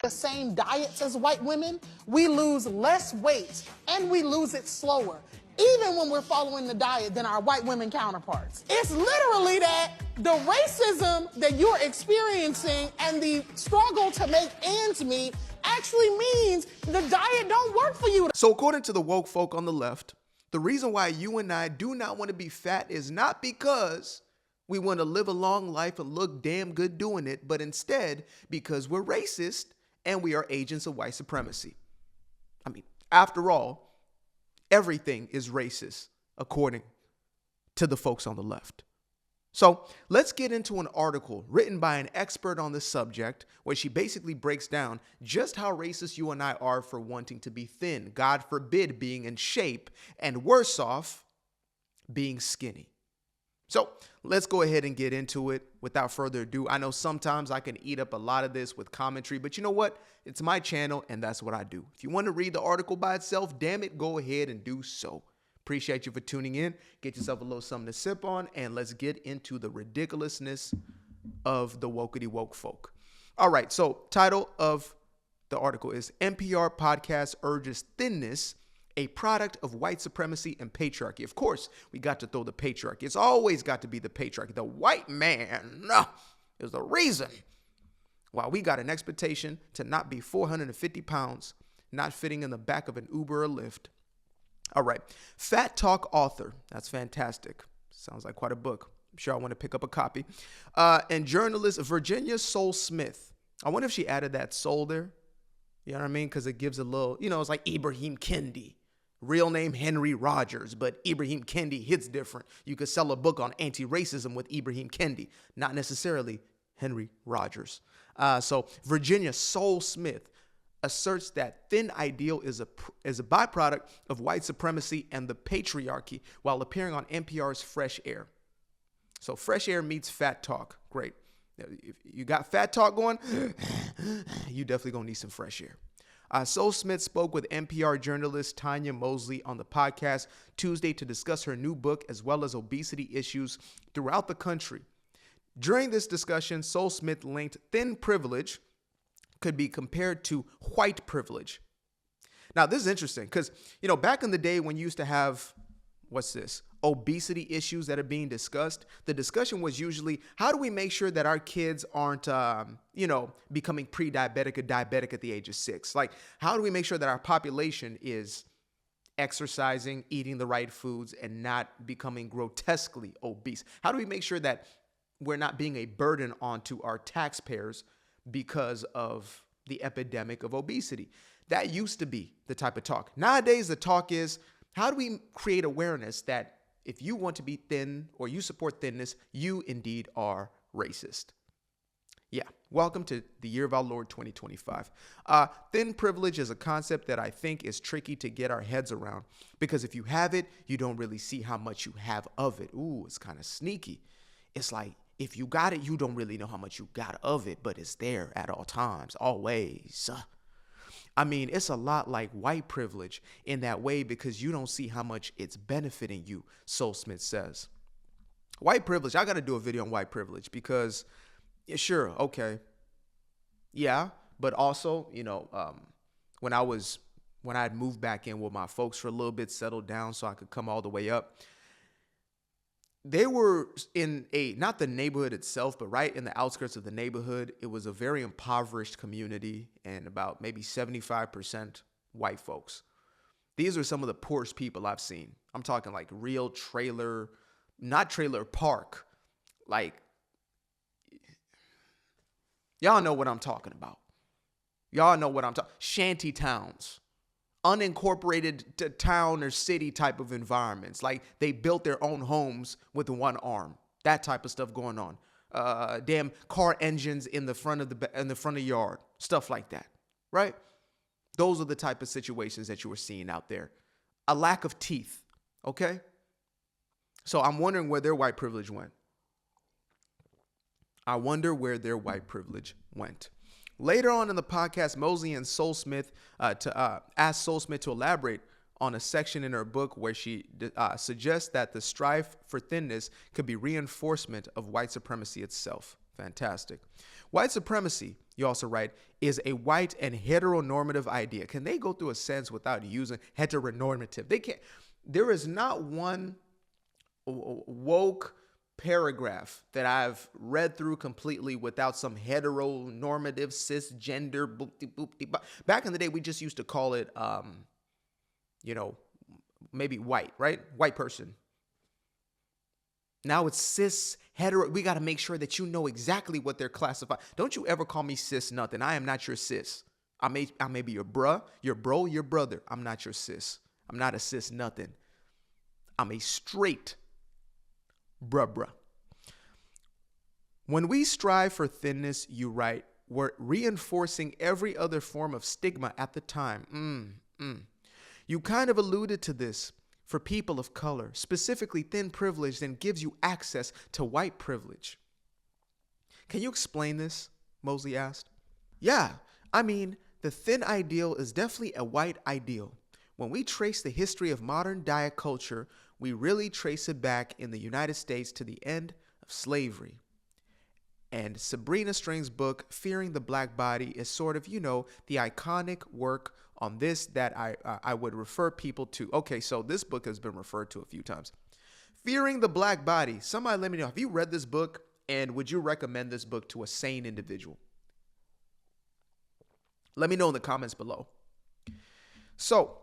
the same diets as white women, we lose less weight and we lose it slower, even when we're following the diet than our white women counterparts. It's literally that the racism that you're experiencing and the struggle to make ends meet actually means the diet don't work for you. So according to the woke folk on the left, the reason why you and I do not want to be fat is not because we want to live a long life and look damn good doing it, but instead because we're racist and we are agents of white supremacy. I mean, after all, everything is racist according to the folks on the left. So let's get into an article written by an expert on the subject where she basically breaks down just how racist you and I are for wanting to be thin, God forbid being in shape, and worse off, being skinny. So let's go ahead and get into it without further ado. I know sometimes I can eat up a lot of this with commentary, but you know what? It's my channel and that's what I do. If you want to read the article by itself, damn it, go ahead and do so. Appreciate you for tuning in. Get yourself a little something to sip on, and let's get into the ridiculousness of the wokety woke folk. All right, so title of the article is NPR Podcast Urges Thinness, a Product of White Supremacy and Patriarchy. Of course, we got to throw the patriarchy. It's always got to be the patriarchy. The white man is the reason why we got an expectation to not be 450 pounds, not fitting in the back of an Uber or Lyft. All right. Fat Talk author. That's fantastic. Sounds like quite a book. I'm sure I want to pick up a copy. And journalist Virginia Soul Smith. I wonder if she added that soul there. You know what I mean? Because it gives a little, it's like Ibrahim Kendi. Real name Henry Rogers, but Ibrahim Kendi hits different. You could sell a book on anti-racism with Ibrahim Kendi, not necessarily Henry Rogers. So Virginia Soul Smith asserts that thin ideal is a byproduct of white supremacy and the patriarchy while appearing on NPR's Fresh Air. So Fresh Air meets Fat Talk. Great. If you got Fat Talk going, you definitely gonna need some fresh air. Soul Smith spoke with NPR journalist Tanya Mosley on the podcast Tuesday to discuss her new book as well as obesity issues throughout the country. During this discussion, Soul Smith linked thin privilege could be compared to white privilege. Now, this is interesting because, back in the day when you used to have, obesity issues that are being discussed, the discussion was usually, how do we make sure that our kids aren't, becoming pre-diabetic or diabetic at the age of 6? Like, how do we make sure that our population is exercising, eating the right foods, and not becoming grotesquely obese? How do we make sure that we're not being a burden onto our taxpayers because of the epidemic of obesity? That used to be the type of talk. Nowadays, the talk is, how do we create awareness that if you want to be thin or you support thinness, you indeed are racist? Yeah, welcome to the year of our Lord 2025. Thin privilege is a concept that I think is tricky to get our heads around because if you have it, you don't really see how much you have of it. Ooh, it's kind of sneaky. It's like, if you got it, you don't really know how much you got of it, but it's there at all times, always. I mean, it's a lot like white privilege in that way because you don't see how much it's benefiting you, Soul Smith says. White privilege, I got to do a video on white privilege because, sure, okay. Yeah, but also, when I had moved back in with my folks for a little bit, settled down so I could come all the way up, they were in not the neighborhood itself, but right in the outskirts of the neighborhood. It was a very impoverished community and about maybe 75% white folks. These are some of the poorest people I've seen. I'm talking like real trailer, not trailer park. Like, y'all know what I'm talking about. Y'all know what I'm talking. Shanty towns. Unincorporated town or city type of environments. Like they built their own homes with one arm. That type of stuff going on. Damn car engines in the front of the yard. Stuff like that. Right? Those are the type of situations that you were seeing out there. A lack of teeth. Okay? So I'm wondering where their white privilege went. I wonder where their white privilege went. Later on in the podcast, Mosley and Soul Smith asked Soul Smith to elaborate on a section in her book where she suggests that the strive for thinness could be reinforcement of white supremacy itself. Fantastic. White supremacy, you also write, is a white and heteronormative idea. Can they go through a sentence without using heteronormative? They can't. There is not one woke paragraph that I've read through completely without some heteronormative cisgender boop-de-boop-de-bop. Back in the day, we just used to call it, maybe white, right? White person. Now it's cis, hetero. We got to make sure that you know exactly what they're classified. Don't you ever call me cis nothing. I am not your cis. I may be your bruh, your bro, your brother. I'm not your cis. I'm not a cis nothing. I'm a straight bruh. When we strive for thinness, you write, we're reinforcing every other form of stigma at the time. You kind of alluded to this. For people of color, specifically thin privilege, then gives you access to white privilege. Can you explain this? Mosley asked. Yeah, I mean, the thin ideal is definitely a white ideal. When we trace the history of modern diet culture, we really trace it back in the United States to the end of slavery. And Sabrina Strang's book, Fearing the Black Body, is sort of, the iconic work on this that I would refer people to. Okay, so this book has been referred to a few times. Fearing the Black Body. Somebody let me know, have you read this book, and would you recommend this book to a sane individual? Let me know in the comments below. So,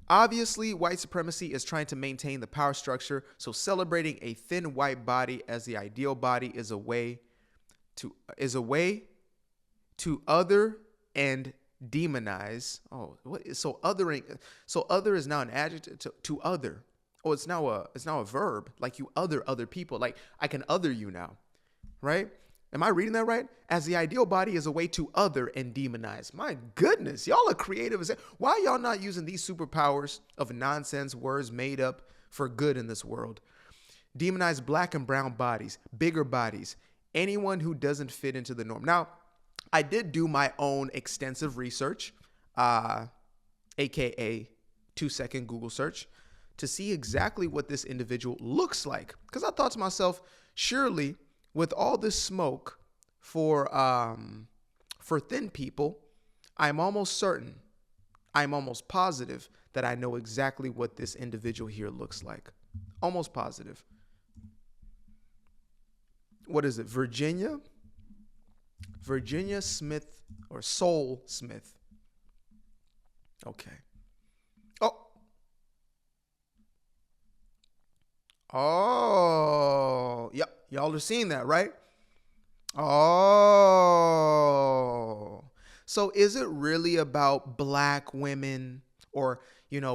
obviously, white supremacy is trying to maintain the power structure, so celebrating a thin white body as the ideal body is a way to other and demonize. Oh, what is so othering? So other is now an adjective to other. Oh, it's now a verb. Like you other people. Like I can other you now, right? Am I reading that right? As the ideal body is a way to other and demonize. My goodness, y'all are creative as that. Why are y'all not using these superpowers of nonsense words made up for good in this world? Demonize black and brown bodies, bigger bodies, anyone who doesn't fit into the norm. Now, I did do my own extensive research, aka 2-second Google search, to see exactly what this individual looks like. Because I thought to myself, surely with all this smoke for thin people, I'm almost certain, I'm almost positive that I know exactly what this individual here looks like. Almost positive. What is it? Virginia Smith or Soul Smith. Okay. Oh, yep. Y'all are seeing that, right? Oh. So is it really about black women or,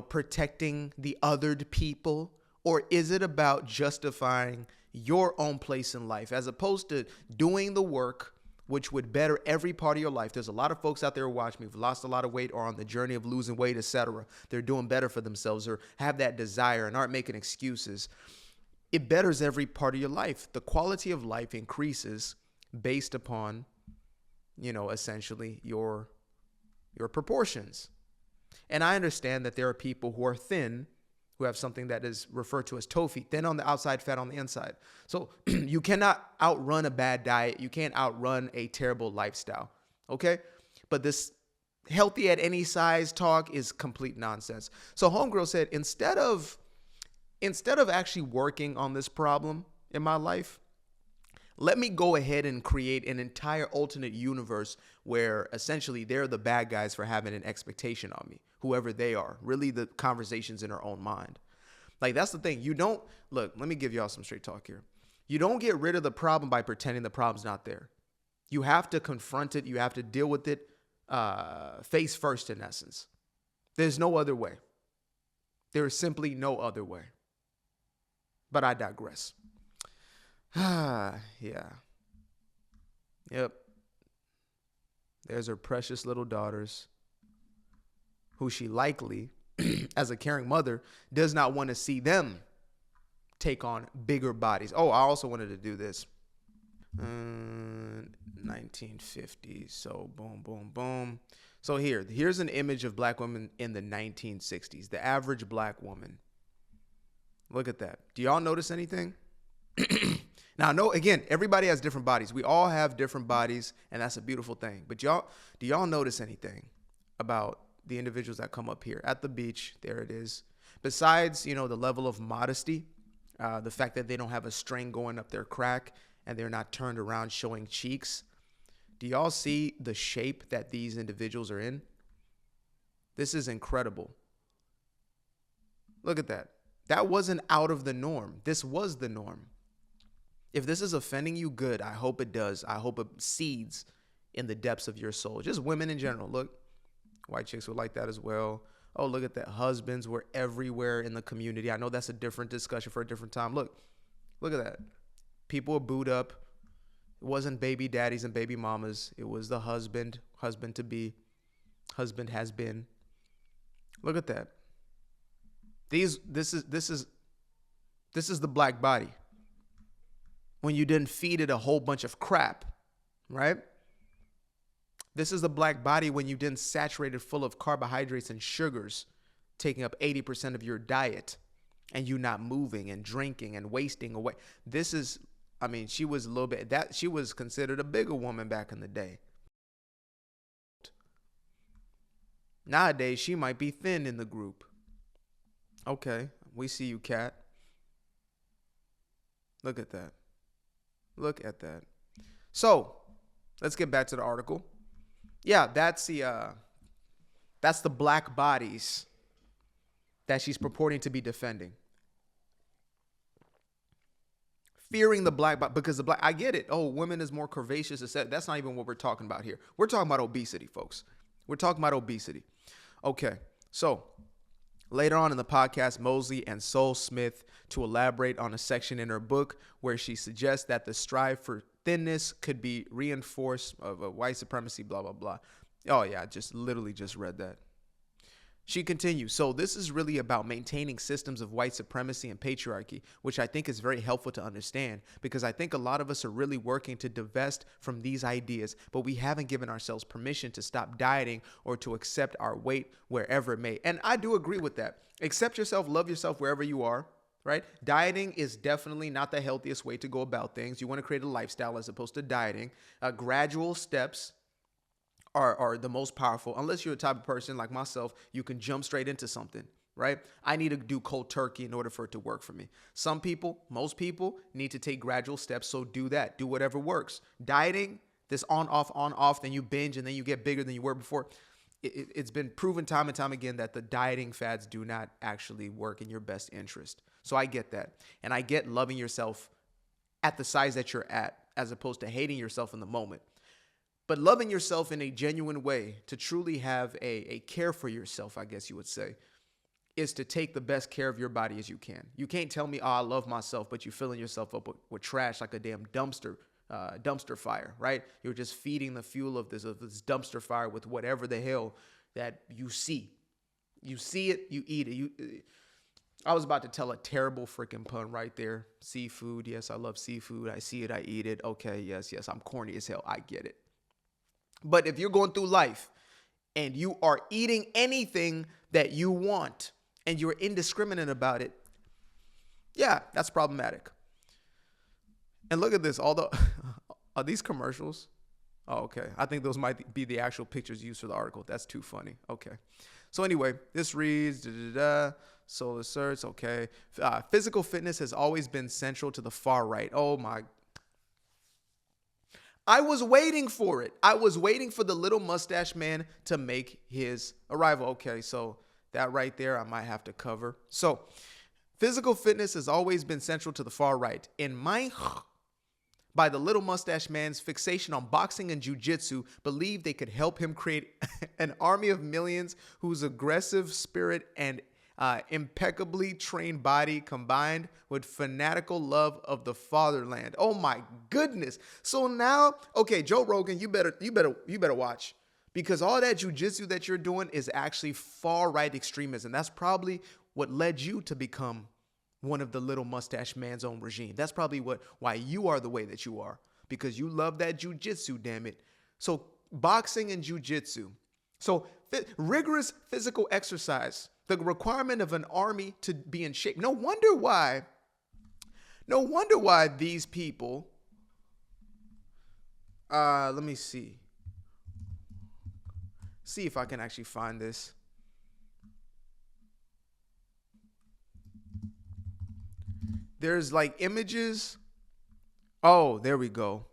protecting the othered people? Or is it about justifying your own place in life as opposed to doing the work which would better every part of your life? There's a lot of folks out there who watch me who've lost a lot of weight or on the journey of losing weight, etc. They're doing better for themselves or have that desire and aren't making excuses. It betters every part of your life. The quality of life increases based upon, essentially your proportions. And I understand that there are people who are thin who have something that is referred to as TOFI, thin on the outside, fat on the inside. So you cannot outrun a bad diet. You can't outrun a terrible lifestyle, okay? But this healthy at any size talk is complete nonsense. So Homegirl said, instead of actually working on this problem in my life, let me go ahead and create an entire alternate universe where essentially they're the bad guys for having an expectation on me, whoever they are. Really, the conversation's in her own mind. Like, that's the thing. Look, let me give y'all some straight talk here. You don't get rid of the problem by pretending the problem's not there. You have to confront it. You have to deal with it face first, in essence. There's no other way. There is simply no other way. But I digress. Yeah. Yep. There's her precious little daughters who she likely, as a caring mother, does not want to see them take on bigger bodies. Oh, I also wanted to do this. 1950s. So boom, boom, boom. So here's an image of black women in the 1960s. The average black woman. Look at that. Do y'all notice anything? Now, no, again, everybody has different bodies. We all have different bodies, and that's a beautiful thing. But do y'all notice anything about the individuals that come up here at the beach? There it is. Besides, the level of modesty, the fact that they don't have a string going up their crack and they're not turned around showing cheeks. Do y'all see the shape that these individuals are in? This is incredible. Look at that. That wasn't out of the norm. This was the norm. If this is offending you, good. I hope it does. I hope it seeds in the depths of your soul. Just women in general. Look, white chicks would like that as well. Oh, look at that. Husbands were everywhere in the community. I know that's a different discussion for a different time. Look at that. People were booed up. It wasn't baby daddies and baby mamas. It was the husband to be, husband has been. Look at that. This is the black body. When you didn't feed it a whole bunch of crap, right? This is the black body when you didn't saturate it full of carbohydrates and sugars, taking up 80% of your diet, and you not moving and drinking and wasting away. She was a little bit, she was considered a bigger woman back in the day. Nowadays, she might be thin in the group. Okay, we see you, Kat. Look at that. Look at that. So, let's get back to the article. Yeah, that's the black bodies that she's purporting to be defending. Fearing the black body, because I get it. Oh, women is more curvaceous. That's not even what we're talking about here. We're talking about obesity, folks. We're talking about obesity. Okay, so later on in the podcast, Mosley and Sol Smith to elaborate on a section in her book where she suggests that the strive for thinness could be reinforced of a white supremacy, blah, blah, blah. Oh, yeah, I literally just read that. She continues, so this is really about maintaining systems of white supremacy and patriarchy, which I think is very helpful to understand because I think a lot of us are really working to divest from these ideas, but we haven't given ourselves permission to stop dieting or to accept our weight wherever it may. And I do agree with that. Accept yourself, love yourself wherever you are, right? Dieting is definitely not the healthiest way to go about things. You want to create a lifestyle as opposed to dieting. Gradual steps are the most powerful. Unless you're the type of person like myself, you can jump straight into something, right? I need to do cold turkey in order for it to work for me. Most people need to take gradual steps. So do that. Do whatever works. Dieting, this on, off, then you binge and then you get bigger than you were before. It's been proven time and time again that the dieting fads do not actually work in your best interest. So I get that. And I get loving yourself at the size that you're at, as opposed to hating yourself in the moment. But loving yourself in a genuine way, to truly have a care for yourself, I guess you would say, is to take the best care of your body as you can. You can't tell me, I love myself, but you're filling yourself up with trash like a damn dumpster fire, right? You're just feeding the fuel of this dumpster fire with whatever the hell that you see. You see it, you eat it. I was about to tell a terrible freaking pun right there. Seafood, yes, I love seafood. I see it, I eat it. Okay, yes, I'm corny as hell. I get it. But if you're going through life and you are eating anything that you want and you're indiscriminate about it, yeah, that's problematic. And look at this. Although, are these commercials? Oh, okay. I think those might be the actual pictures used for the article. That's too funny. Okay. So anyway, this reads, solar search. Okay. Physical fitness has always been central to the far right. Oh my. I was waiting for it. I was waiting for the little mustache man to make his arrival. Okay, so that right there, I might have to cover. So, physical fitness has always been central to the far right. In my by the little mustache man's fixation on boxing and jiu-jitsu, believed they could help him create an army of millions whose aggressive spirit and impeccably trained body combined with fanatical love of the fatherland. Oh my goodness. So now, okay, Joe Rogan, you better watch, because all that jujitsu that you're doing is actually far right extremism. That's probably what led you to become one of the little mustache man's own regime. That's probably why you are the way that you are, because you love that jujitsu, damn it. So boxing and jujitsu. So rigorous physical exercise, the requirement of an army to be in shape. No wonder why No wonder why these people, let me see if I can actually find this. There's like images. Oh, there we go.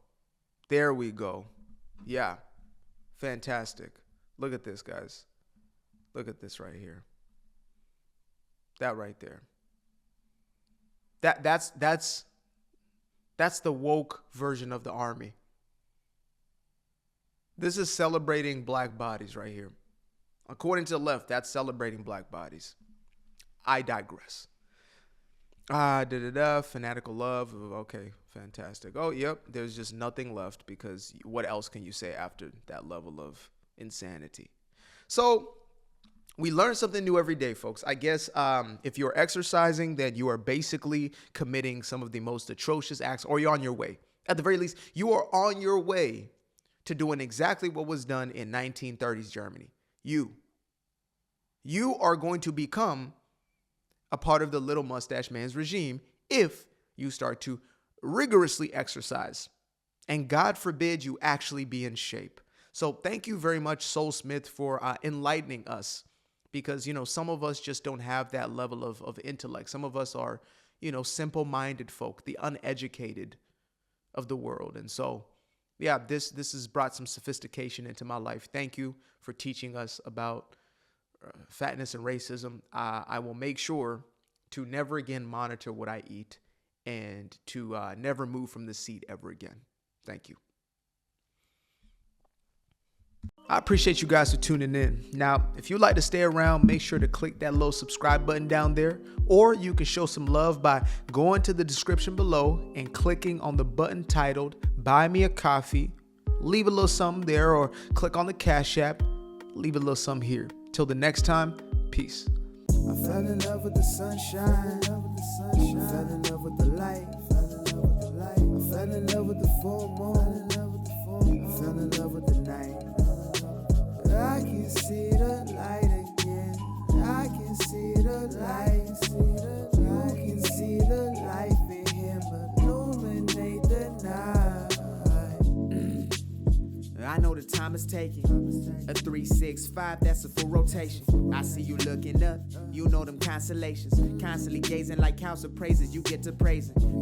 There we go. Yeah. Fantastic. Look at this, guys. Look at this right here. That right there. That's the woke version of the army. This is celebrating black bodies right here. According to the left, that's celebrating black bodies. I digress. Fanatical love. Okay, fantastic. Oh, yep. There's just nothing left because what else can you say after that level of insanity? So we learn something new every day, folks. I guess if you're exercising, then you are basically committing some of the most atrocious acts, or you're on your way. At the very least, you are on your way to doing exactly what was done in 1930s Germany. You are going to become a part of the little mustache man's regime if you start to rigorously exercise. And God forbid you actually be in shape. So thank you very much, Soul Smith, for enlightening us. Because, some of us just don't have that level of intellect. Some of us are, simple-minded folk, the uneducated of the world. And so, yeah, this has brought some sophistication into my life. Thank you for teaching us about fatness and racism. I will make sure to never again monitor what I eat and to never move from the seat ever again. Thank you. I appreciate you guys for tuning in. Now, if you'd like to stay around, make sure to click that little subscribe button down there, or you can show some love by going to the description below and clicking on the button titled Buy Me a Coffee. Leave a little something there, or click on the Cash App. Leave a little something here. Till the next time, peace. I fell in love with the sunshine. I fell in love with the light. I fell in love with the full moon. I fell in love with the night. I can see the light again. I can see the light. You can see the life in him illuminate the night. I know the time is taking. A 3-6-5, that's a full rotation. I see you looking up. You know them constellations. Constantly gazing like house of praises. You get to praising.